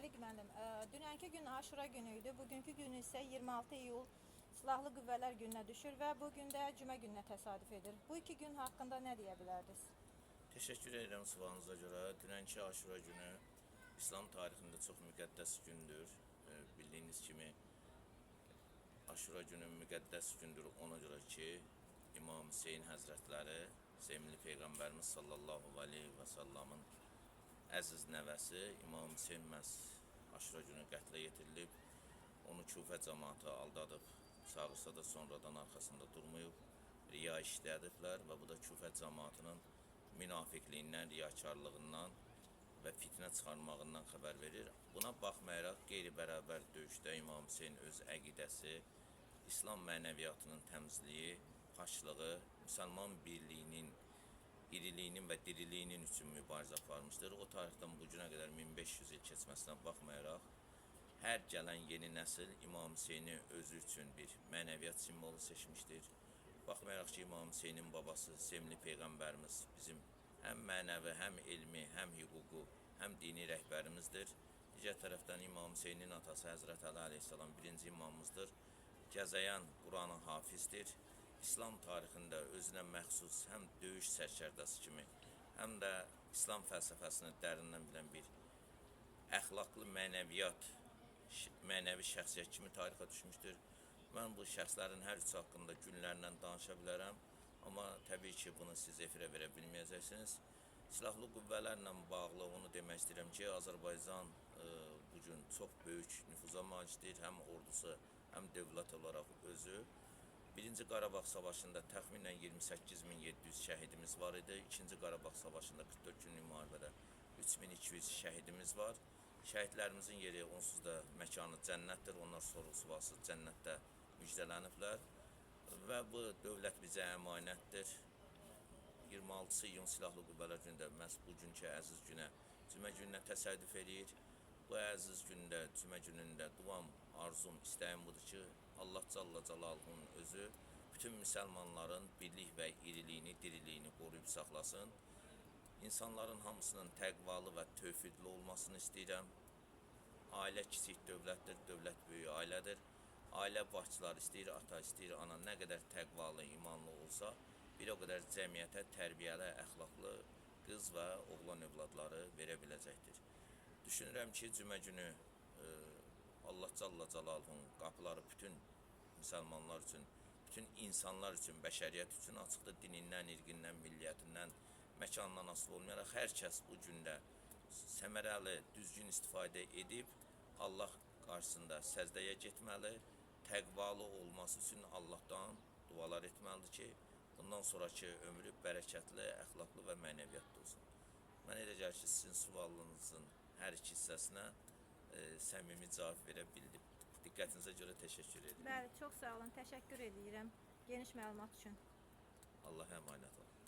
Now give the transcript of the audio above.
Xəliq müəllim, dünənki gün Aşura günü idi. Bugünkü gün isə 26 iyul Silahlı Qüvvələr gününə düşür və bu gün də Cümə gününə təsadüf edir. Bu iki gün haqqında nə deyə bilərdiniz? Teşekkür ederim sualınıza göre. Dünənki Aşura günü İslam tarixində çox müqəddəs gündür. Bildiyiniz kimi Aşura günü müqəddəs gündür ona görə ki, İmam Hüseyin Həzrətləri, sevimli Peyğəmbərimiz sallallahu aleyhi və sallamın əziz nəvəsi İmam Hüseyin məhz Aşura günü qətlə yetirilib. Onu Küfə cəmaatı aldadıb, çağırsa da sonradan arxasında durmayıb, riya işlədiblər və bu da Küfə cəmaatının münafiqliyindən, riyakarlığından və fitnə çıxarmağından xəbər verir. Buna baxmayaraq qeyri-bərabər döyüşdə İmam Hüseyin öz əqidəsi, İslam mənəviyyatının təmizliyi, paçlığı, müsəlman birliyinin, iriliyinin və diriliyinin üçün mübarizə aparmışdır. O tarixdən bu günə qədər 1500 il keçməsinə baxmayaraq, hər gələn yeni nəsil İmam Hüseyni özü üçün bir mənəviyyat simvolu seçmişdir. Baxmayaraq ki, İmam Hüseynin babası, sevimli Peyğəmbərimiz bizim həm mənəvi, həm elmi, həm hüququ, həm dini rəhbərimizdir. Digər tərəfdən İmam Hüseynin atası Həzrət Əli əleyhissalam birinci imamımızdır. Gəzəyən Qur'anı hafizdir. İslam tarixində özünə məxsus həm döyüş sərkərdəsi kimi, həm də İslam fəlsəfəsini dərindən bilən bir əxlaqlı mənəvi şəxsiyyət kimi tarixə düşmüşdür. Mən bu şəxslərin hər üçü haqqında günlərlə danışa bilərəm, amma təbii ki, bunu siz efirə verə bilməyəcəksiniz. Silahlı qüvvələrlə bağlı onu demək istəyirəm ki, Azərbaycan bugün çox böyük nüfuza malikdir, həm ordusu, həm dövlət olaraq özü. Birinci Qarabağ Savaşında təxminən 28.700 şəhidimiz var idi. İkinci Qarabağ Savaşında 44 günlük müharibədə 3200 şəhidimiz var. Şəhidlərimizin yeri onsuz da məkanı cənnətdir. Onlar sorğu-sualsız cənnətdə müjdələniblər. Və bu dövlət bizə əmanətdir. 26 iyun Silahlı Qüvvələr günündə məhz bugünkü əziz günə, Cümə gününə təsadüf edir. Bu əziz gündə, Cümə günündə duam, arzum, istəyim budur ki, Allah Cəllə Cəlaluhunun özü bütün müsəlmanların birlik və iriliyini, diriliyini qoruyub saxlasın. İnsanların hamısının təqvalı və tövhidli olmasını istəyirəm. Ailə kiçik dövlətdir, dövlət böyük ailədir. Ailə başçıları istəyir ata, istəyir ana nə qədər təqvalı, imanlı olsa, bir o qədər cəmiyyətə tərbiyəli, əxlaqlı qız və oğlan övladları verə biləcəkdir. Düşünürəm ki, Cümə günü Allah Cəllə Cəlaluhunun qapıları bütün müsəlmanlar üçün, bütün insanlar üçün, bəşəriyyət üçün açıqdır. Dinindən, irqindən, milliyyətindən, məkandan asılı olmayaraq hər kəs bu gündə səmərəli, düzgün istifadə edib Allah qarşısında səzdəyə getməli, təqvalı olması üçün Allahdan dualar etməlidir ki, bundan sonraki ömrü bərəkətli, əxlaqlı və mənəviyyatlı olsun. Mən elə gəlir ki, sizin sualınızın hər iki hissəsinə səmimi cavab verə bildim. Diqqətinizə görə təşəkkür edirəm. Bəli, çox sağ olun, təşəkkür edirəm geniş məlumat üçün. Allah'a əmanət olun.